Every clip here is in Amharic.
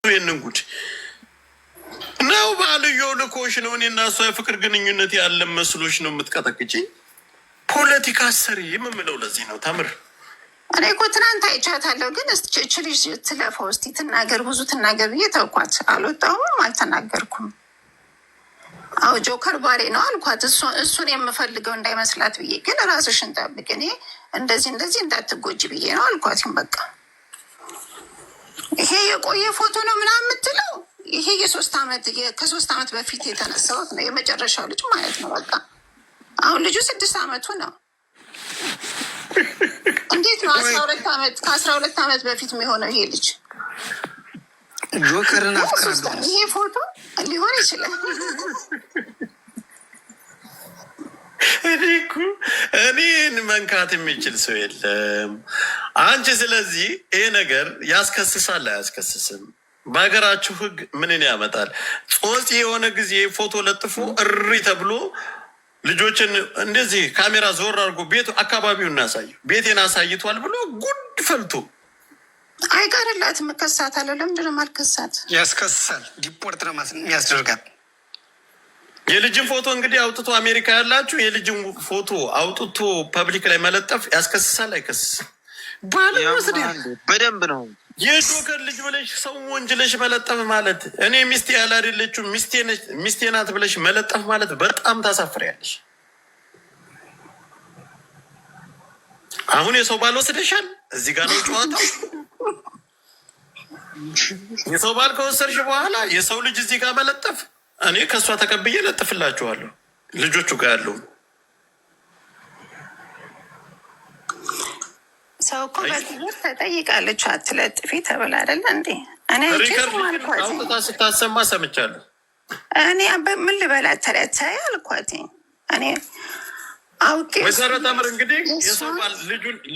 የንንጉድ ነው ባልየው ልኮሽ ነው። እኔ እና እሷ የፍቅር ግንኙነት ያለ መስሎሽ ነው የምትቀጠቅጪ? ፖለቲካ ሰሪ የምምለው ለዚህ ነው። ተምር እኔ እኮ ትናንት አይቻታለሁ፣ ግን እች ልጅ ትለፈው እስቲ ትናገር፣ ብዙ ትናገር ብዬ ተውኳት። አልወጣሁም፣ አልተናገርኩም። አዎ ጆከር ባሬ ነው አልኳት። እሱን የምፈልገው እንዳይመስላት ብዬ፣ ግን ራስሽን ጠብቅ፣ እኔ እንደዚህ እንዳትጎጂ ብዬ ነው አልኳትም። በቃ ይሄ የቆየ ፎቶ ነው ምናምን የምትለው ይሄ ከ3 ዓመት በፊት የተነሳሁት ነው። የመጨረሻው ልጅ ማለት ነው። በቃ አሁን ልጁ 6 ዓመቱ ነው። እንዴት ነው 12 ዓመት ከ12 ዓመት በፊት የሚሆነው ይሄ ልጅ? ጆከርን አፍቅራለሁ። ይሄ ፎቶ ሊሆን ይችላል። እኔን መንካት የሚችል ሰው የለም። አንቺ ስለዚህ ይሄ ነገር ያስከስሳል አያስከስስም? በሀገራችሁ ሕግ ምንን ያመጣል? ጾጽ የሆነ ጊዜ ፎቶ ለጥፎ እሪ ተብሎ ልጆችን እንደዚህ ካሜራ ዞር አድርጎ ቤቱ አካባቢውን እናሳየው ቤቴን አሳይቷል ብሎ ጉድ ፈልቶ አይቀርላትም። እከሳታለሁ። ለምንድን ነው የማልከሳት? ያስከስሳል። ዲፖርት ነው የሚያስደርጋት። የልጅን ፎቶ እንግዲህ አውጥቶ አሜሪካ ያላችሁ የልጅን ፎቶ አውጥቶ ፐብሊክ ላይ መለጠፍ ያስከስሳል አይከስስም? ባለወስድ በደንብ ነው። የጆከር ልጅ ብለሽ ሰው ወንጅለሽ መለጠፍ ማለት እኔ ሚስቴ ያላደለችው ሚስቴ ናት ብለሽ መለጠፍ ማለት በጣም ታሳፍሪያለሽ። አሁን የሰው ባል ወስደሻል። እዚህ ጋር ነው ጨዋታው። የሰው ባል ከወሰድሽ በኋላ የሰው ልጅ እዚህ ጋር መለጠፍ እኔ ከእሷ ተቀብዬ ለጥፍላችኋለሁ። ልጆቹ ጋር ያለው ሰው እኮ በትምህርት ተጠይቃለች። አትለጥፊ ተብላ አይደለ እንዴ? እኔ አውጥታ ስታሰማ ሰምቻለሁ። እኔ ምን ልበላት ተለታይ አልኳት። እኔ አውቄ ወይዘሮ ተምር እንግዲህ የሰው ባል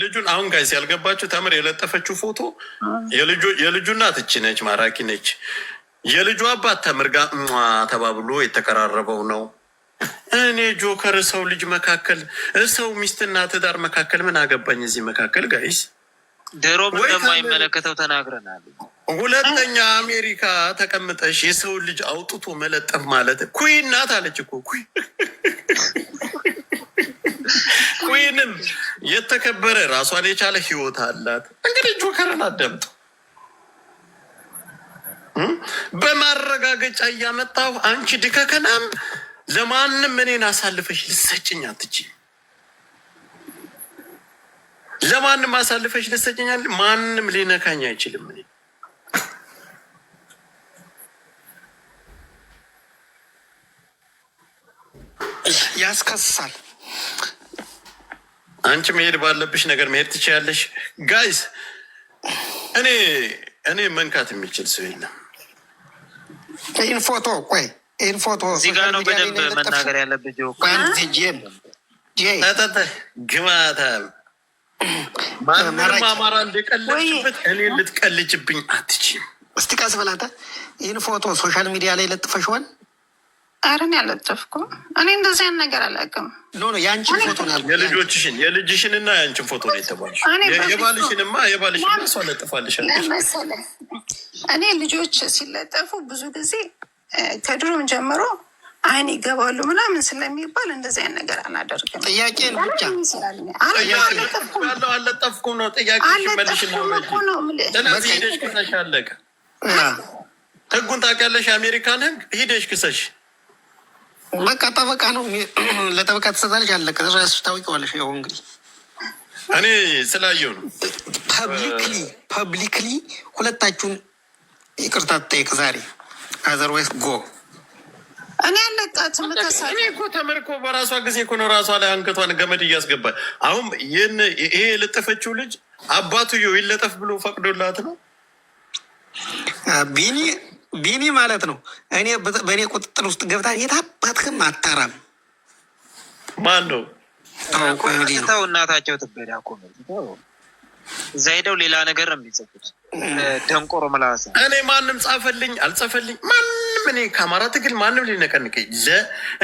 ልጁን አሁን ጋይስ ያልገባችሁ ተምር የለጠፈችው ፎቶ የልጁ እናት እቺ ነች፣ ማራኪ ነች። የልጁ አባት ተምር ጋር ተባብሎ የተቀራረበው ነው። እኔ ጆከር ሰው ልጅ መካከል ሰው ሚስትና ትዳር መካከል ምን አገባኝ? እዚህ መካከል ጋይስ ድሮም እንደማይመለከተው ተናግረናል። ሁለተኛ አሜሪካ ተቀምጠሽ የሰው ልጅ አውጥቶ መለጠፍ ማለት ኩዊን ናት አለች እኮ ኩዊንም የተከበረ ራሷን የቻለ ህይወት አላት። እንግዲህ ጆከርን አዳምጡ። በማረጋገጫ እያመጣሁ አንቺ ድከከናም ለማንም እኔን አሳልፈሽ ልሰጭኝ አትችይም። ለማንም አሳልፈሽ ልሰጭኛል። ማንም ሊነካኝ አይችልም። እኔ ያስከስሳል። አንቺ መሄድ ባለብሽ ነገር መሄድ ትችያለሽ። ጋይስ እኔ መንካት የሚችል ሰው የለም። ይህን ፎቶ ይህን ፎቶ እዚህ ጋር ነው በደንብ መናገር ያለብህ። ግማታ ማንም አማራ እንደቀለችበት እኔ ልትቀልጅብኝ አትችይም። እስቲ ቀስ በላታ። ይህን ፎቶ ሶሻል ሚዲያ ላይ ለጥፈሽዋል? ኧረ እኔ አልለጠፍኩም። እኔ እንደዚህ አይነት ነገር አላውቅም። የአንቺን ፎቶ ነው የልጅሽን እና የአንቺን ፎቶ ነው የተባልሽ። የባልሽንማ እሷ ለጥፋልሻለች መሰለህ። እኔ ልጆች ሲለጠፉ ብዙ ጊዜ ከድሮም ጀምሮ አይን ይገባሉ ምናምን ስለሚባል እንደዚህ አይነት ነገር አላደርግም። ጥያቄን ብቻ አልለጠፍኩም ነው ጥያቄ መልሽ ነው። ስለዚህ ሂደሽ ክሰሽ አለቀ። ህጉን ታውቂያለሽ? የአሜሪካን ህግ ሂደሽ ክሰሽ በቃ ጠበቃ ነው። ለጠበቃ ትሰጣለች አለቀ። ራስሽ ታውቂዋለሽ። ያው እንግዲህ እኔ ስላየው ነው ፐብሊክሊ ሁለታችሁን ይቅርታ ትጠይቅ ዛሬ አዘርዋይስ ጎ እኔ አለቃትም እኔ እኮ ተመርኮ በራሷ ጊዜ እኮ ነው ራሷ ላይ አንገቷን ገመድ እያስገባል። አሁን ይሄ የለጠፈችው ልጅ አባትየው ይለጠፍ ብሎ ፈቅዶላት ነው። ቢኒ ማለት ነው። እኔ በእኔ ቁጥጥር ውስጥ ገብታ የታባትክም አታራም። ማን ነው ተው እናታቸው ትበዳ እኮ እዛ ሄደው ሌላ ነገር ነው የሚጽፉት። ደንቆሮ መላሳ እኔ ማንም ጻፈልኝ አልጻፈልኝ ማንም እኔ ከአማራ ትግል ማንም ሊነቀንቀኝ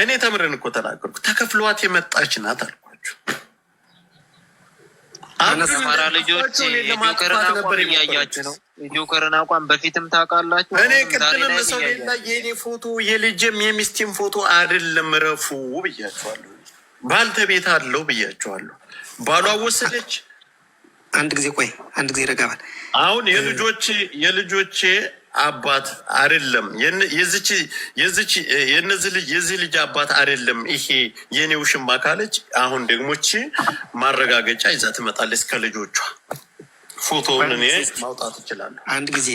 እኔ ተምረን እኮ ተናገርኩ። ተከፍሏት የመጣች ናት አልኳችሁ። አማራ ልጆች ጆከርን አቋም እያያችሁ ነው። የጆከርን አቋም በፊትም ታውቃላችሁ። እኔ ቅድምም ሰው ሌላ የኔ ፎቶ የልጅም የሚስቴም ፎቶ አይደለም ረፉ ብያቸዋለሁ። ባልተቤት አለው ብያቸዋለሁ። ባሏ ወሰደች። አንድ ጊዜ ቆይ፣ አንድ ጊዜ ረጋባል። አሁን የልጆቼ አባት አይደለም የዚህ ልጅ አባት አይደለም ይሄ የኔ ውሽማ ካለች፣ አሁን ደግሞች ማረጋገጫ ይዛ ትመጣለች ከልጆቿ። ፎቶውን እኔ ማውጣት እችላለሁ። አንድ ጊዜ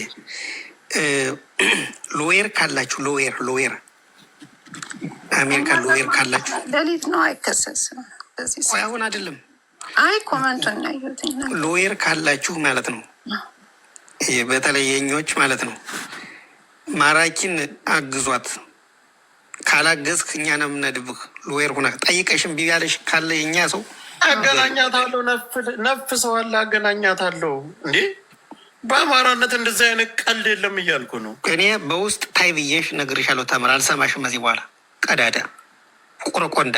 ሎየር ካላችሁ ሎየር አሜሪካ ሎየር ካላችሁ ሌሊት ነው አይከሰስም። ቆይ አሁን አይደለም። አይ ኮመንቱን ያዩት ሎየር ካላችሁ ማለት ነው። በተለይ የኞች ማለት ነው። ማራኪን አግዟት። ካላገዝክ እኛ ነው የምነድብህ። ሎየር ሁና ጠይቀሽም ቢቢ ያለሽ ካለ የኛ ሰው አገናኛታለሁ። ነፍ ሰው አለ አገናኛታለሁ። እንዴ በአማራነት እንደዚህ አይነት ቀልድ የለም እያልኩ ነው። እኔ በውስጥ ታይ ብዬሽ ነግሬሻለሁ። ተምር አልሰማሽም። እዚህ በኋላ ቀዳዳ ቁርቆንዳ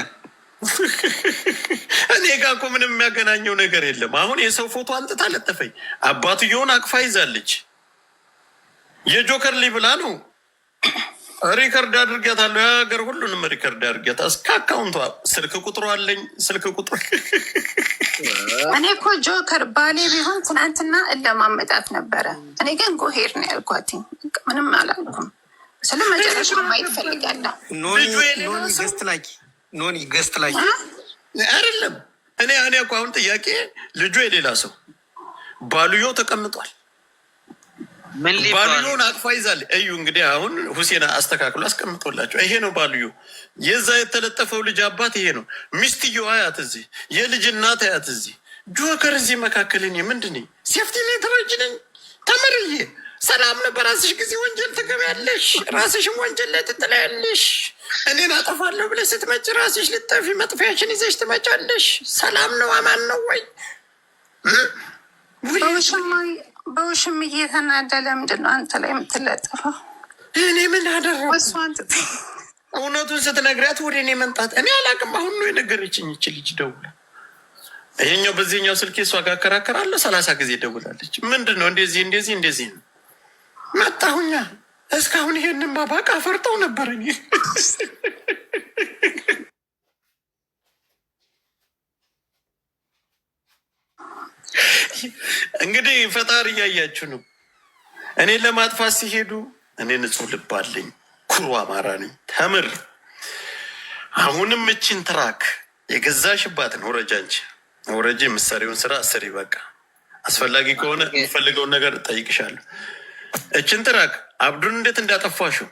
እኔ ጋ እኮ ምንም የሚያገናኘው ነገር የለም። አሁን የሰው ፎቶ አንጥታ ለጠፈኝ። አባትየውን አቅፋ ይዛለች። የጆከር ብላ ነው ሪከርድ አድርጊያታለሁ። የሀገር ሁሉንም ሪከርድ አድርጊያታ እስከ አካውንቷ ስልክ ቁጥሩ አለኝ። ስልክ ቁጥሩ እኔ እኮ ጆከር ባሌ ቢሆን ትናንትና እንደማመጣት ነበረ። እኔ ግን ጎሄር ነው ያልኳት። ምንም አላልኩም። ስለ መጨረሻ ማየት ፈልጋለሁ። ኖኒ ገስት ላይ አይደለም። እኔ እኮ አሁን ጥያቄ ልጁ የሌላ ሰው ባልዮ ተቀምጧል። ባልዮን አቅፋ ይዛል። እዩ እንግዲህ አሁን ሁሴን አስተካክሎ አስቀምጦላቸው ይሄ ነው ባልዮ። የዛ የተለጠፈው ልጅ አባት ይሄ ነው። ሚስትየው አያት እዚህ፣ የልጅ እናት አያት እዚህ። ጆከር እዚህ መካከል እኔ ምንድን ነኝ? ሴፍቲ ኔትወርክ ነኝ። ተምርዬ ሰላም ነው። በራስሽ ጊዜ ወንጀል ትገቢያለሽ፣ ራስሽም ወንጀል ላይ ትጥላለሽ። እኔን አጠፋለሁ ብለሽ ስትመጭ ራስሽ ልጠፊ መጥፊያችን ይዘሽ ትመጫለሽ። ሰላም ነው? አማን ነው ወይ? በውሽም እየተናደ ለምንድን ነው አንተ ላይ የምትለጥፈው? እኔ ምን አደረኩ? እውነቱን ስትነግሪያት ወደ እኔ መምጣት እኔ አላቅም። አሁን ነው የነገረችኝ። ይች ልጅ ደውላ ይሄኛው በዚህኛው ስልክ እሷ ጋር አከራከራለሁ 30 ጊዜ ደውላለች። ምንድን ነው እንደዚህ ነው መጣሁኛ። እስካሁን ይሄንን ባባቃ ፈርጠው ነበር። እንግዲህ ፈጣሪ እያያችሁ ነው። እኔን ለማጥፋት ሲሄዱ እኔ ንጹህ ልብ አለኝ፣ ኩሩ አማራ ነኝ። ተምር አሁንም እችን ትራክ የገዛሽባትን ወረጃንች ወረጅ የምትሰሪውን ስራ አስሪ። በቃ አስፈላጊ ከሆነ የሚፈልገውን ነገር ጠይቅሻለሁ። እችን ትራክ አብዱን እንዴት እንዳጠፋሽው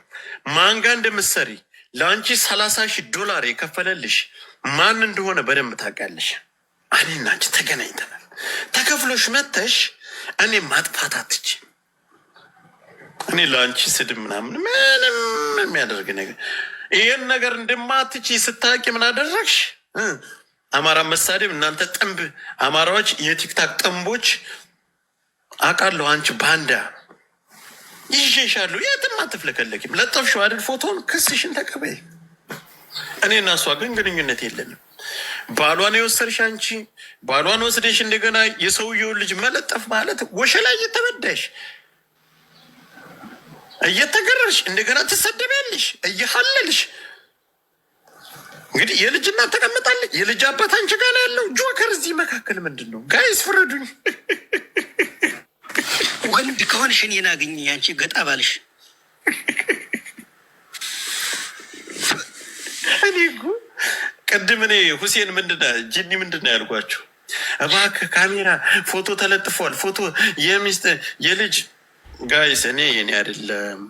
ማንጋ እንደምትሰሪ ለአንቺ $30,000 የከፈለልሽ ማን እንደሆነ በደንብ ታውቂያለሽ። እኔና አንቺ ተገናኝተናል። ተከፍሎሽ መተሽ እኔ ማጥፋት አትችይም። እኔ ለአንቺ ስድብ ምናምን ምንም የሚያደርግ ነገር ይህን ነገር እንደማትችይ ስታውቂ ምን አደረግሽ? አማራ መሳደብ። እናንተ ጥንብ አማራዎች፣ የቲክታክ ጥንቦች አውቃለሁ። አንቺ ባንዳ ይሸሻሉ። የትም አትፍለከለኪም። ለጠፍሽው አይደል ፎቶን፣ ክስሽን ተቀበይ። እኔና እሷ ግን ግንኙነት የለንም። ባሏን የወሰድሽ አንቺ፣ ባሏን ወስደሽ እንደገና የሰውየውን ልጅ መለጠፍ ማለት ወሸላ እየተበዳሽ እየተገረርሽ እንደገና ትሰደቢያለሽ እየሀለልሽ። እንግዲህ የልጅ እናት ተቀምጣለች፣ የልጅ አባት አንቺ ጋር ነው ያለው። ጆከር እዚህ መካከል ምንድን ነው? ጋይስ ፍረዱኝ። ወንድ ከሆንሽ እኔን አግኝ፣ አንቺ ገጣ ባልሽ። እኔ እኮ ቅድም ሁሴን ጂኒ ምንድን ነው ያልኳቸው? እባክህ ካሜራ ፎቶ ተለጥፏል፣ ፎቶ የሚስት የልጅ ጋይስ። እኔ የኔ አይደለም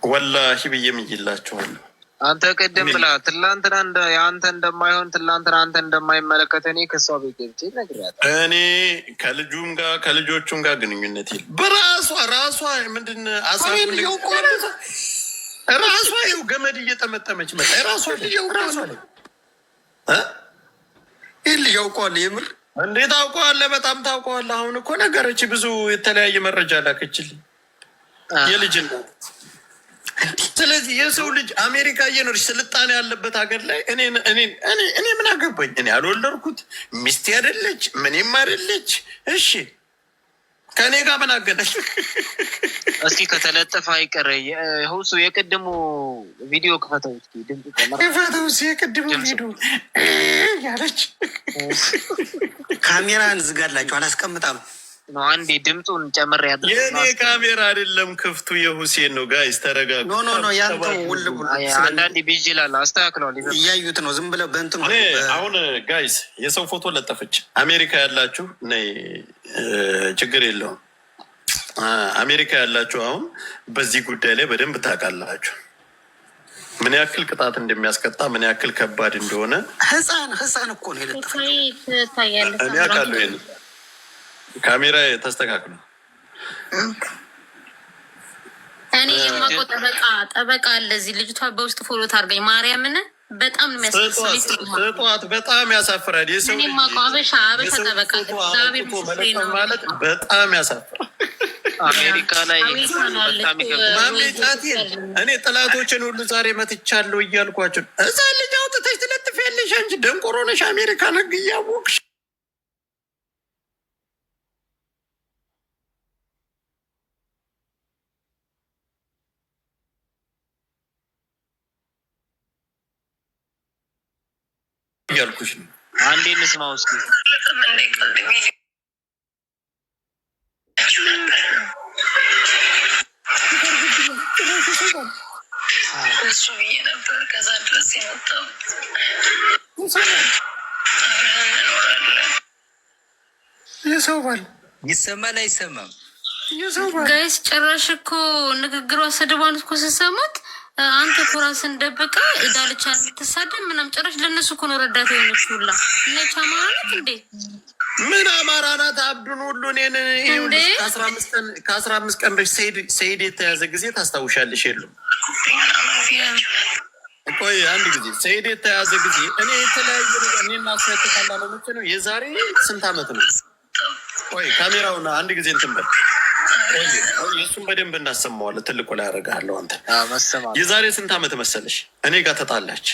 ወላሂ ብዬ ምይላቸዋለሁ። አንተ ቅድም ብላ ትላንትና የአንተ እንደማይሆን ትላንትና አንተ እንደማይመለከት እኔ ከሷ ቤት ገብቼ ነግሬያለሁ። እኔ ከልጁም ጋር ከልጆቹም ጋር ግንኙነት የለም። በራሷ ምንድን ራሷ ይኸው ገመድ እየጠመጠመች መጣ። ራሷ ላይ ይህ ልጅ አውቀዋለሁ። የምር እንዴት አውቀዋለሁ? በጣም ታውቀዋለህ። አሁን እኮ ነገረች፣ ብዙ የተለያየ መረጃ ላከችልኝ የልጅን። ስለዚህ የሰው ልጅ አሜሪካ እየኖርሽ ስልጣኔ ያለበት ሀገር ላይ እኔ ምን አገባኝ? እኔ አልወለድኩት፣ ሚስቴ አይደለች፣ ምንም አይደለች። እሺ ከእኔ ጋር ምን አገናኝ? እስኪ ከተለጠፈ አይቀር ሁሱ የቅድሙ ቪዲዮ ክፈተው እስኪ ድምፅ ክፈተው እስኪ የቅድሙ ቪዲዮ ያለች ካሜራን ዝጋላችሁ አላስቀምጣም ነው። አንዴ ድምፁን ጨምር ያድርግ። የኔ ካሜራ አይደለም ክፍቱ የሁሴን ነው። ጋይስ ተረጋጉ። ኖ ያንተው ውል አንዳንዴ ቢዚ ይላል። አስተካክለዋል። እያዩት ነው ዝም ብለው በእንትኑ። አሁን ጋይስ የሰው ፎቶ ለጠፈች። አሜሪካ ያላችሁ ነይ ችግር የለውም። አሜሪካ ያላችሁ አሁን በዚህ ጉዳይ ላይ በደንብ ታውቃላችሁ ምን ያክል ቅጣት እንደሚያስቀጣ ምን ያክል ከባድ እንደሆነ። ህፃን እኮ ነው የለጠፈው። እኔ አውቃለሁ። ይሄን ካሜራ ተስተካክሎ እኔ የማውቀው ጠበቃ አለ እዚህ። ልጅቷ በውስጥ ፎሎ ታርገኝ ማርያምን በጣም ነው የሚያስጠዋት። በጣም ያሳፍራል። የሰው አበሻ ጠበቃ ማለት በጣም ያሳፍራል። አሜሪካ ላይ እኔ ጠላቶችን ሁሉ ዛሬ መትቻለሁ እያልኳቸው እዛ ልጅ አውጥተሽ ትለጥፊያለሽ አንቺ ደንቆሮ ነሽ። አሜሪካ ነግ እያወቅሽ እያልኩሽ ነው። አንዴ እንስማው እስኪ። እሱ ብዬ ነበር ከዛ ድረስ የመጣሁት። የሰው ባል ይሰማል አይሰማም? ጋይስ ጭራሽ እኮ ንግግሯ ስድቧን እኮ ስሰሙት አንተ እኮ ራስን ደብቀ ዳልቻ የምትሳደብ ምናምን ጭራሽ ለእነሱ እኮ ነው ረዳት የሆነች ሁላ እነቻ ማለት እንዴ ምን አማራ ናት? አብዱን ሁሉ እኔን ከ15 ቀን በፊት ሰይድ የተያዘ ጊዜ ታስታውሻለሽ? የሉም ቆይ አንድ ጊዜ ሰይድ የተያዘ ጊዜ እኔ የተለያዩ ነገር እኔና ስያተካላ ለመቼ ነው የዛሬ ስንት ዓመት ነው? ቆይ ካሜራውን አንድ ጊዜ እንትን በል የእሱን በደንብ እናሰማዋለን። ትልቁ ላይ ያደርግሃለሁ አንተ። የዛሬ ስንት ዓመት መሰለሽ እኔ ጋር ተጣላች።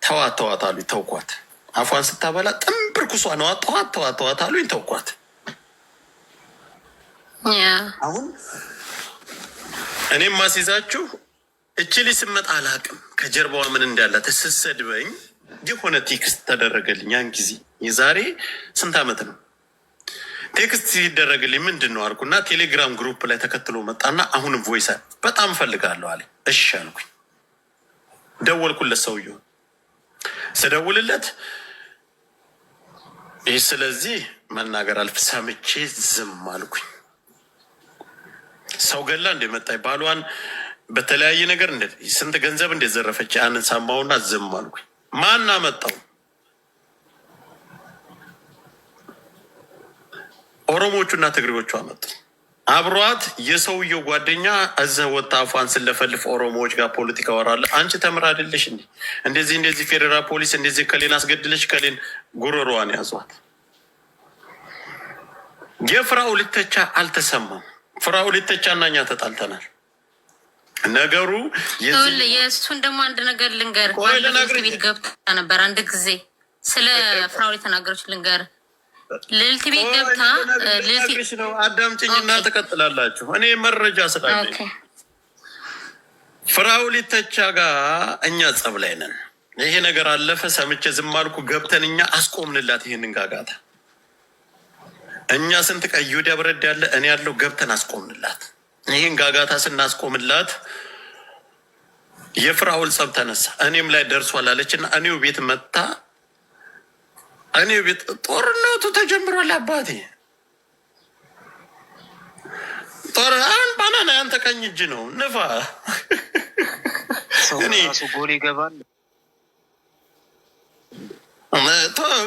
ተዋት አሉኝ፣ ተውኳት። አፏን ስታበላ ጥንብር ኩሷ ነው ተዋት አሉኝ፣ ተውኳት። አሁን እኔም ማስይዛችሁ እቺ ልጅ ስመጣ አላቅም ከጀርባዋ ምን እንዳላት ስትሰድበኝ የሆነ ቴክስት ተደረገልኝ። ያን ጊዜ የዛሬ ስንት ዓመት ነው ቴክስት ሲደረግልኝ ምንድን ነው አልኩና ቴሌግራም ግሩፕ ላይ ተከትሎ መጣና አሁንም ቮይስ በጣም እፈልጋለሁ አለ። እሺ አልኩኝ። ደወልኩለት ሰውየው። ስደውልለት ይህ ስለዚህ መናገር አልፍ ሰምቼ ዝም አልኩኝ። ሰው ገላ እንደመጣኝ ባሏን በተለያየ ነገር ስንት ገንዘብ እንደዘረፈች ያንን ሰማውና ዝም አልኩኝ። ማን አመጣው? ኦሮሞቹና ትግሬዎቹ አመጡ። አብሯት የሰውየው ጓደኛ እዛ ወጣ አፏን ስለፈልፍ ኦሮሞዎች ጋር ፖለቲካ ወራለ። አንቺ ተምር አይደለሽ እንዴ? እንደዚህ ፌዴራል ፖሊስ እንደዚህ ከሌን አስገድለሽ ከሌን ጉሮሮዋን ያዟት። የፍራኦል ኢተቻ አልተሰማም። ፍራኦል ኢተቻ እና እኛ ተጣልተናል። ነገሩ የእሱን ደግሞ አንድ ነገር ልንገር። ቤት ገብታ ነበር አንድ ጊዜ ስለ ፍራኦል የተናገረች ልንገር። ልዕልት ቤት ገብታ ነው። አዳምጪኝና ትቀጥላላችሁ። እኔ መረጃ ስላለኝ ፍራኦል ኢተቻ ጋር እኛ ጸብ ላይ ነን። ይሄ ነገር አለፈ። ሰምቼ ዝም አልኩ። ገብተን እኛ አስቆምንላት ይሄንን ጋጋታ። እኛ ስንት ቀይ ወዲያ ብረድ ያለ እኔ ያለው ገብተን አስቆምንላት። ይህን ጋጋታ ስናስቆምላት የፍራኦል ጸብ ተነሳ። እኔም ላይ ደርሷል አለችና እኔው ቤት መታ እኔ ቤት ጦርነቱ ተጀምሯል። አባቴ ጦር ባናና ያንተ ቀኝ እጅ ነው ንፋ ጎል ይገባል።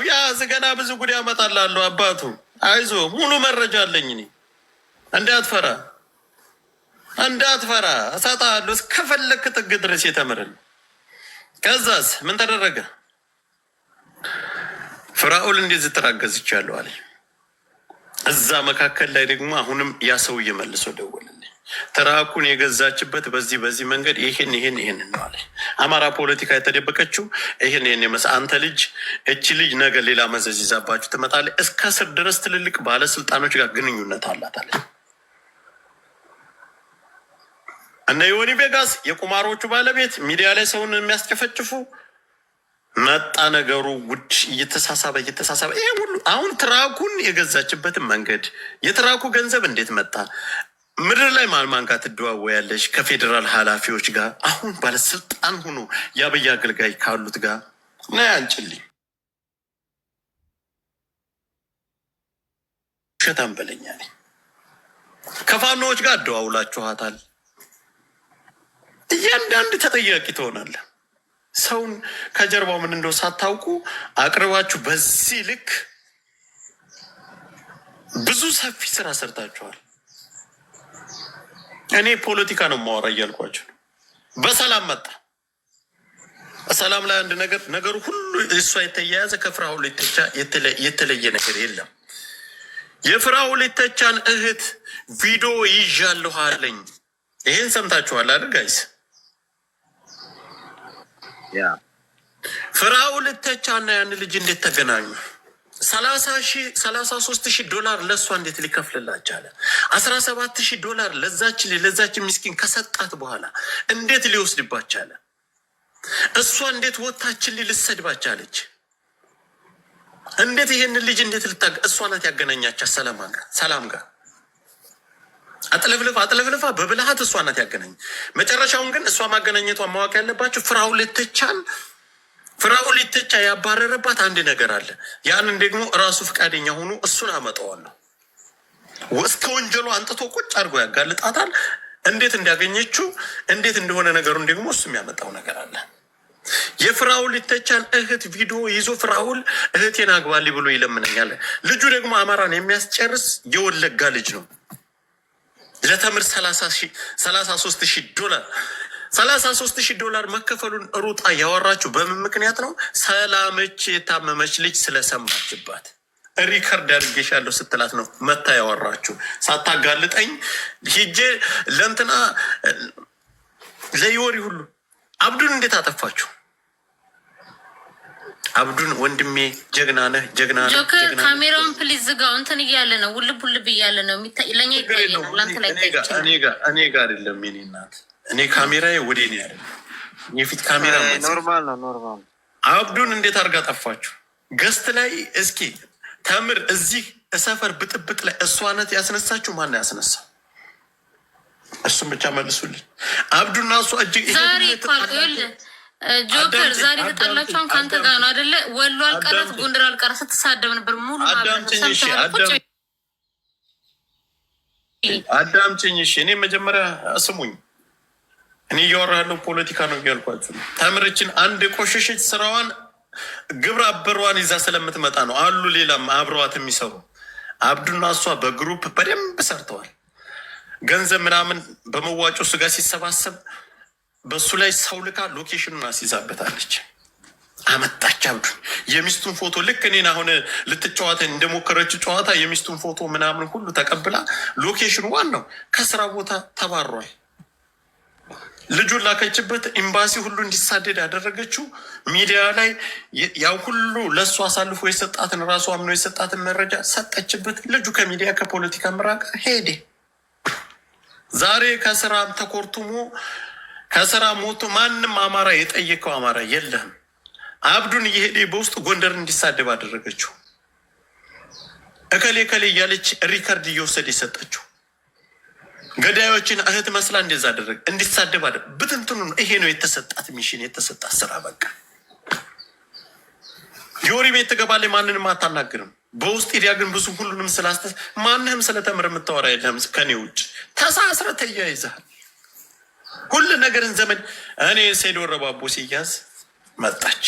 ያዝ ገና ብዙ ጉድ ያመጣላለሁ። አባቱ አይዞ ሙሉ መረጃ አለኝ እኔ። እንዳትፈራ እሰጥሃለሁ እስከፈለክ ጥግ ድረስ የተምርን። ከዛስ ምን ተደረገ? ፍራኦል እንደዚህ ተራገዝቻለሁ አለ። እዛ መካከል ላይ ደግሞ አሁንም ያ ሰውዬ መልሶ ደወለልኝ። ትራኩን የገዛችበት በዚህ መንገድ ይሄን ነው አለ። አማራ ፖለቲካ የተደበቀችው ይሄን አንተ ልጅ እቺ ልጅ ነገ ሌላ መዘዝ ይዛባችሁ ትመጣለች። እስከ ስር ድረስ ትልልቅ ባለስልጣኖች ጋር ግንኙነት አላት አለ። እነ ዮኒ ቬጋስ የቁማሮቹ ባለቤት ሚዲያ ላይ ሰውን የሚያስጨፈጭፉ መጣ ነገሩ ውድ እየተሳሳበ ይሄ ሁሉ አሁን ትራኩን የገዛችበትን መንገድ የትራኩ ገንዘብ እንዴት መጣ? ምድር ላይ ማን ጋር ትደዋወያለሽ? ከፌዴራል ኃላፊዎች ጋር አሁን ባለስልጣን ሆኖ የአብይ አገልጋይ ካሉት ጋር ና አንጭልኝ ሸታም በለኛ ነኝ። ከፋኖዎች ጋር አደዋውላችኋታል። እያንዳንድ ተጠያቂ ትሆናለህ። ሰውን ከጀርባው ምን እንደው ሳታውቁ አቅርባችሁ በዚህ ልክ ብዙ ሰፊ ስራ ሰርታችኋል። እኔ ፖለቲካ ነው ማወራ እያልኳቸው ነው። በሰላም መጣ። በሰላም ላይ አንድ ነገሩ ሁሉ እሷ የተያያዘ ከፍራኦል ኢቴቻ የተለየ ነገር የለም። የፍራኦል ኢቴቻን እህት ቪዲዮ ይዣለሁ አለኝ። ይሄን ሰምታችኋል አይደል ጋይስ? ፍራኦል ኢቴቻና ያን ልጅ እንዴት ተገናኙ? 33,000 ዶላር ለእሷ እንዴት ሊከፍልላት ቻለ? 17,000 ዶላር ለዛች ምስኪን ከሰጣት በኋላ እንዴት ሊወስድባት ቻለ? እሷ እንዴት ወታችን ልሰድባት ቻለች? እንዴት ይሄንን ልጅ እንዴት እሷ ናት ያገናኛቻት ሰላም ጋር አጥለፍልፋ በብልሃት እሷ ናት ያገናኝ። መጨረሻውን ግን እሷ ማገናኘቷ ማወቅ ያለባቸው ፍራኦል ኢቴቻ ያባረረባት አንድ ነገር አለ። ያንን ደግሞ እራሱ ፈቃደኛ ሆኖ እሱን አመጣዋለሁ እስከ ወንጀሉ አንጥቶ ቁጭ አድርጎ ያጋልጣታል። እንዴት እንዳገኘችው እንዴት እንደሆነ ነገሩን ደግሞ እሱ የሚያመጣው ነገር አለ። የፍራኦል ኢቴቻን እህት ቪዲዮ ይዞ ፍራኦል እህቴን አግባልኝ ብሎ ይለምነኛል። ልጁ ደግሞ አማራን የሚያስጨርስ የወለጋ ልጅ ነው። ለተምር 33,000 ዶላር መከፈሉን ሩጣ ያወራችሁ በምን ምክንያት ነው? ሰላምች የታመመች ልጅ ስለሰማችባት ሪከርድ አድርጌሻለሁ ስትላት ነው መታ ያወራችሁ። ሳታጋልጠኝ ሂጄ ለእንትና ለይወሪ ሁሉ አብዱን እንዴት አጠፋችሁ? አብዱን ወንድሜ ጀግና ነህ። ጆከር ካሜራውን ፕሊዝ ዝጋው። እንትን እያለ ነው ውልብ እያለ ነው ለኛ ይታየናል። ላንተ ላይ እኔ ጋር አይደለም የኔ እናት። እኔ ካሜራዬ ወደ እኔ አይደለም የፊት ካሜራ ኖርማል ነው። አብዱን እንዴት አድርጋ ጠፋችሁ? ገስት ላይ እስኪ ተምር እዚህ ሰፈር ብጥብጥ ላይ እሷ ናት ያስነሳችሁ? ማን ነው ያስነሳው? እሱም ብቻ መልሱልኝ። አብዱና እሷ እጅግ ጆከር ዛሬ ተጣላቸውን ከአንተ ጋር ነው አደለ? ወሎ አልቀረት ጎንደር አልቀረት ስትሳደብ ነበር። ሙሉ አዳምጪኝ እሺ። እኔ መጀመሪያ ስሙኝ። እኔ እያወራ ያለው ፖለቲካ ነው እያልኳችሁ ነው። ተምርችን አንድ የቆሸሸች ስራዋን ግብረ አበሯን ይዛ ስለምትመጣ ነው አሉ። ሌላም አብረዋት የሚሰሩ አብዱና እሷ በግሩፕ በደንብ ሰርተዋል። ገንዘብ ምናምን በመዋጮ እሱ ጋር ሲሰባሰብ በሱ ላይ ሰው ልካ ሎኬሽኑን አስይዛበታለች። አመጣች አብዱ የሚስቱን ፎቶ ልክ እኔን አሁን ልትጫወተ እንደሞከረችው ጨዋታ የሚስቱን ፎቶ ምናምን ሁሉ ተቀብላ ሎኬሽኑ ዋናው ከስራ ቦታ ተባሯል። ልጁን ላከችበት ኤምባሲ ሁሉ እንዲሳደድ ያደረገችው ሚዲያ ላይ ያው ሁሉ ለእሱ አሳልፎ የሰጣትን ራሱ አምኖ የሰጣትን መረጃ ሰጠችበት። ልጁ ከሚዲያ ከፖለቲካ ምራቅ ሄዴ ዛሬ ከስራ ተኮርቱሞ ከስራ ሞቶ ማንም አማራ የጠየቀው አማራ የለህም። አብዱን እየሄደ በውስጥ ጎንደር እንዲሳደብ አደረገችው። እከሌ እያለች ሪከርድ እየወሰደ የሰጠችው ገዳዮችን እህት መስላ እንደዛ አደረገ። እንዲሳደብ ብትንትኑ ይሄ ነው የተሰጣት ሚሽን፣ የተሰጣት ስራ። በቃ ዮሪ ቤት ትገባለች፣ ማንንም አታናግርም። በውስጥ ሄዲያ ግን ብዙ ሁሉንም ስላስተ ማንህም ስለተምር የምታወራ የለህም ከኔ ውጭ። ተሳስረ ተያይዘሃል ሁሉ ነገርን ዘመን። እኔ ሴዶ ረባቦ ሲያዝ መጣች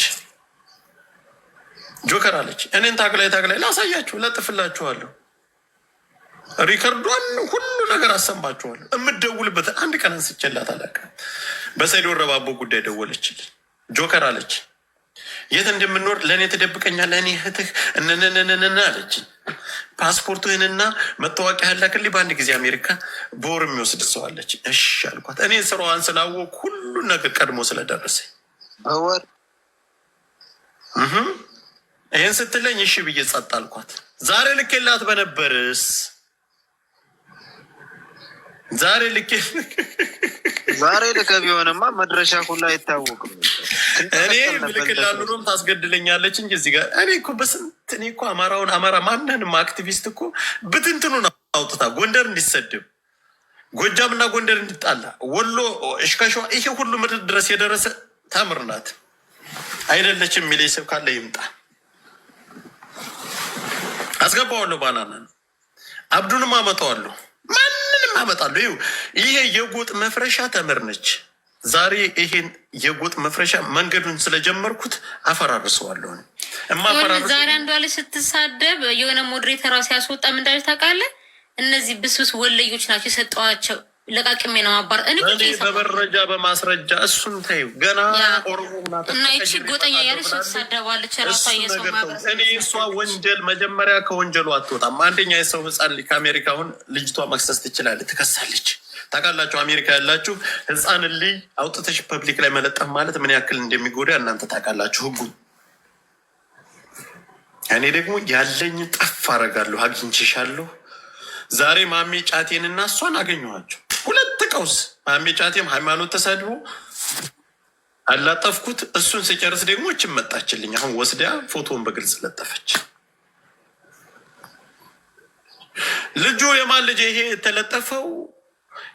ጆከር አለች። እኔን ታግላይ ላሳያችሁ፣ ለጥፍላችኋለሁ፣ ሪከርዷን ሁሉ ነገር አሰማችኋለሁ። የምደውልበትን አንድ ቀን አንስቼላት አላውቅም። በሴዶ ረባቦ ጉዳይ ደወለችልኝ። ጆከር አለች የት እንደምንኖር ለእኔ ትደብቀኛለህ? እኔ እህትህ እንንንንንን አለችኝ። ፓስፖርቱህንና መታወቂያ ያላክልኝ በአንድ ጊዜ አሜሪካ በወር የሚወስድ ሰው አለች። እሺ አልኳት። እኔ ስራዋን ስላወቅ ሁሉን ነገር ቀድሞ ስለደረሰኝ በወር ይህን ስትለኝ እሺ ብዬ ጸጥ አልኳት። ዛሬ ልኬላት በነበርስ ዛሬ ልኬ ዛሬ ልከ ቢሆንማ መድረሻ ሁላ አይታወቅም። እኔ ምልክላሉ ሮም ታስገድለኛለች እንጂ እዚህ ጋር እኔ እኮ በስንት እኔ እኮ አማራውን አማራ ማንንም አክቲቪስት እኮ ብትንትኑን አውጥታ ጎንደር እንዲሰድብ ጎጃምና ጎንደር እንዲጣላ ወሎ እሽከሸዋ ይሄ ሁሉ ምድር ድረስ የደረሰ ታምር ናት አይደለችም። የሚለኝ ሰው ካለ ይምጣ። አስገባዋለሁ። ባናና አብዱንም አመጣዋለሁ። ማንንም አመጣለሁ። ይሄ የጎጥ መፍረሻ ተምር ነች። ዛሬ ይሄን የጎጥ መፍረሻ መንገዱን ስለጀመርኩት አፈራርሰዋለሁ። ዛሬ አንዷ ላይ ስትሳደብ የሆነ ሞዴሬተሯ ሲያስወጣ ምን እንዳለች ታውቃለህ? እነዚህ ብስብስ ወለዮች ናቸው የሰጠዋቸው ለቃቅሜ ነው ማባር እኔ በመረጃ በማስረጃ እሱን ታዩ ገና ኦሮሞ እና ይቺ ጎጠኛ ያለች ትሳደባለች። ራሷ የሰው ማህበረሰብ እኔ እሷ ወንጀል መጀመሪያ ከወንጀሉ አትወጣም። አንደኛ የሰው ህፃን ከአሜሪካ አሁን ልጅቷ መክሰስ ትችላለች፣ ትከሳለች። ታውቃላችሁ አሜሪካ ያላችሁ ህፃን ልጅ አውጥተሽ ፐብሊክ ላይ መለጠፍ ማለት ምን ያክል እንደሚጎዳ እናንተ ታውቃላችሁ ህጉ። እኔ ደግሞ ያለኝ ጠፍ አደርጋለሁ። አግኝቼሻለሁ። ዛሬ ማሜ ጫቴንና እሷን አገኘኋቸው። ሁለት ቀውስ። ማሜ ጫቴም ሃይማኖት ተሳድቦ አላጠፍኩት። እሱን ስጨርስ ደግሞ እችን መጣችልኝ። አሁን ወስዳ ፎቶውን በግልጽ ለጠፈች። ልጁ የማን ልጅ? ይሄ የተለጠፈው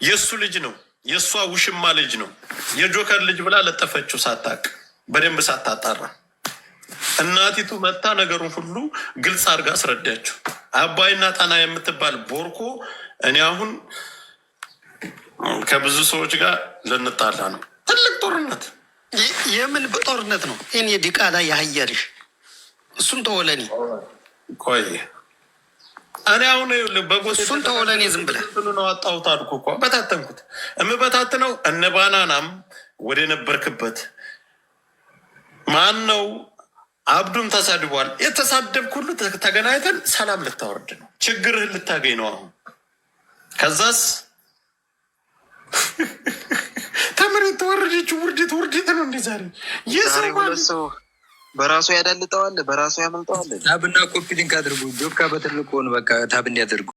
የእሱ ልጅ ነው፣ የእሷ ውሽማ ልጅ ነው። የጆከር ልጅ ብላ ለጠፈችው ሳታቅ በደንብ ሳታጣራ። እናቲቱ መታ ነገሩን ሁሉ ግልጽ አድርጋ አስረዳችው። አባይና ጣና የምትባል ቦርኮ እኔ አሁን ከብዙ ሰዎች ጋር ልንጣላ ነው። ትልቅ ጦርነት። የምን ጦርነት ነው? እኔ ዲቃላ ያህያልሽ እሱን ተወለኔ ቆይ እኔ አሁን እሱን ተወለኔ ዝም ብለህ ነው አጣሁት አልኩ እኮ በታተንኩት። እምበታትነው እነ ባናናም ወደ ነበርክበት ማን ነው? አብዱም ተሳድቧል። የተሳደብክ ሁሉ ተገናኝተን ሰላም ልታወርድ ነው፣ ችግርህን ልታገኝ ነው። አሁን ከዛስ ተምር የተወረደችው ውርደት ነው። እንደ ዛሬ ሰው በራሱ ያዳልጠዋል፣ በራሱ ያመልጠዋል። ታብና ኮፒ ሊንክ አድርጉ። ጆካ በትልቁ በቃ ታብ እንዲያደርጉ